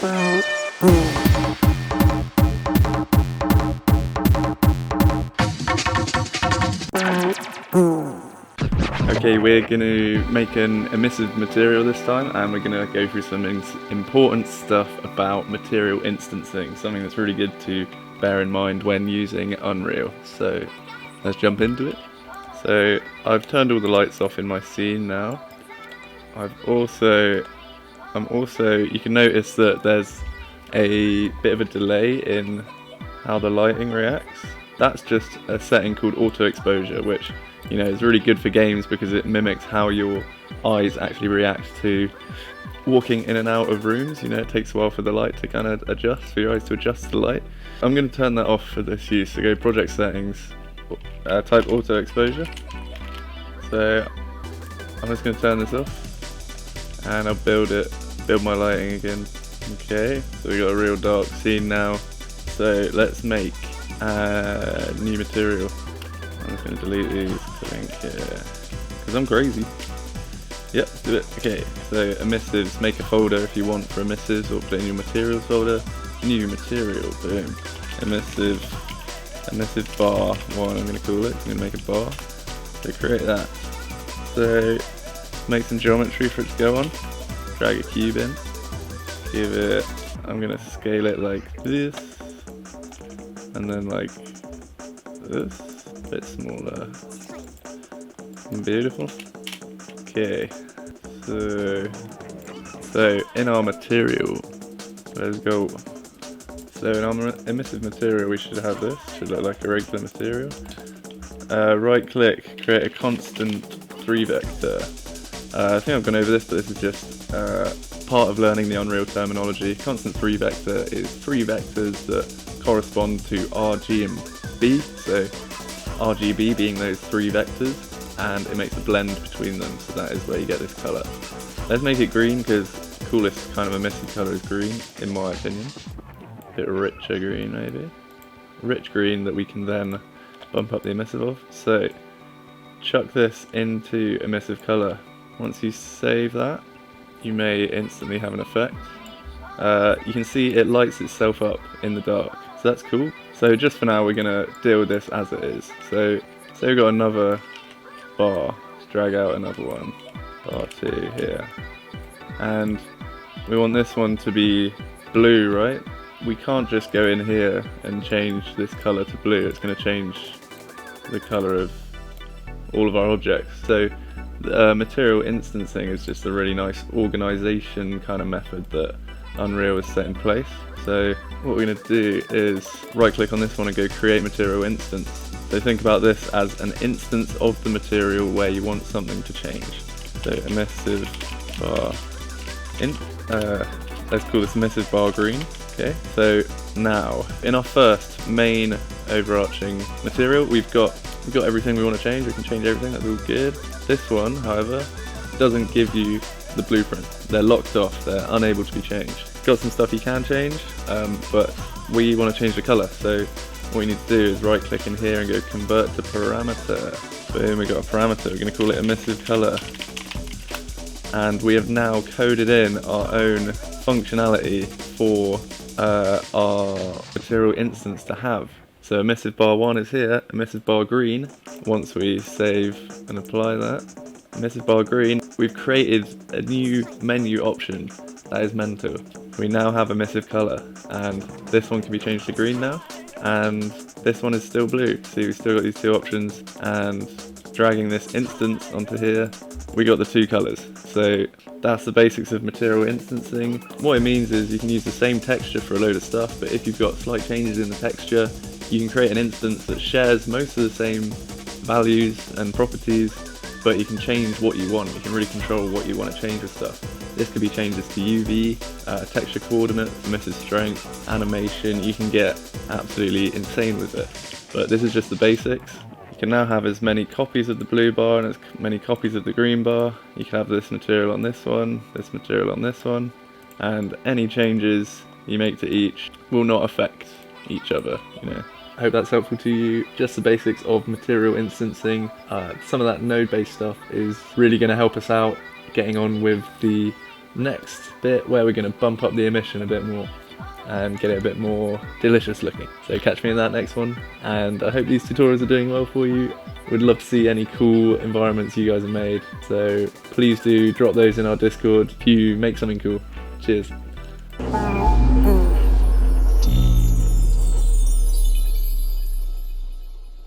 Okay, we're going to make an emissive material this time, and we're going to go through some important stuff about material instancing, something that's really good to bear in mind when using Unreal. So let's jump into it. So I've turned all the lights off in my scene now. I'm also, you can notice that there's a bit of a delay in how the lighting reacts. That's just a setting called auto exposure, which is really good for games because it mimics how your eyes actually react to walking in and out of rooms. It takes a while for the light to kind of adjust, for your eyes to adjust to the light. I'm going to turn that off for this use, so go project settings, type auto exposure. So I'm just going to turn this off and I'll build my lighting again. Okay, so we got a real dark scene now. So let's make a new material. I'm just going to delete these, because I'm crazy. Yep, let's do it. Okay, so emissives, make a folder if you want for emissives, or put it in your materials folder. New material, boom. Emissive bar 1, I'm going to call it. I'm going to make a bar. So create that. So make some geometry for it to go on. Drag a cube in. I'm going to scale it like this. And then like this. A bit smaller. Beautiful. Okay. So in our material, let's go. So in our emissive material, we should have this. Should look like a regular material. Right click, create a constant 3 vector. I think I've gone over this, but this is just part of learning the Unreal terminology. Constant 3 vector is 3 vectors that correspond to RGB. So RGB being those 3 vectors, and it makes a blend between them, so that is where you get this colour. Let's make it green, because the coolest kind of emissive colour is green, in my opinion. A bit richer green maybe. Rich green that we can then bump up the emissive of. So chuck this into emissive colour. Once you save that, you may instantly have an effect. You can see it lights itself up in the dark, so that's cool. So just for now, we're going to deal with this as it is. So we've got another bar. Let's drag out another one. Bar 2 here. And we want this one to be blue, right? We can't just go in here and change this colour to blue. It's going to change the colour of all of our objects. So material instancing is just a really nice organisation kind of method that Unreal has set in place. So what we're going to do is right click on this one and go create material instance. So think about this as an instance of the material where you want something to change. So emissive bar let's call this emissive bar green. Okay, so now in our first main overarching material, we've got everything we want to change. We can change everything, that's all good. This one, however, doesn't give you the blueprint. They're locked off, they're unable to be changed. Got some stuff you can change, but we want to change the colour. So what we need to do is right click in here and go convert to parameter. Boom, we got a parameter. We're going to call it emissive colour. And we have now coded in our own functionality for our material instance to have. So emissive bar 1 is here, emissive bar green. Once we save and apply that, emissive bar green, we've created a new menu option. That is mental. We now have emissive colour, and this one can be changed to green now, and this one is still blue. See, we've still got these two options, and dragging this instance onto here, we got the two colours. So that's the basics of material instancing. What it means is you can use the same texture for a load of stuff, but if you've got slight changes in the texture, you can create an instance that shares most of the same values and properties, but you can change what you want. You can really control what you want to change with stuff. This could be changes to UV, texture coordinates, emissive strength, animation. You can get absolutely insane with it. But this is just the basics. You can now have as many copies of the blue bar and as many copies of the green bar. You can have this material on this one, this material on this one, and any changes you make to each will not affect each other, I hope that's helpful to you. Just the basics of material instancing. Some of that node-based stuff is really going to help us out getting on with the next bit where we're going to bump up the emission a bit more and get it a bit more delicious looking. So catch me in that next one, and I hope these tutorials are doing well for you. We'd love to see any cool environments you guys have made, so please do drop those in our Discord if you make something cool. Cheers.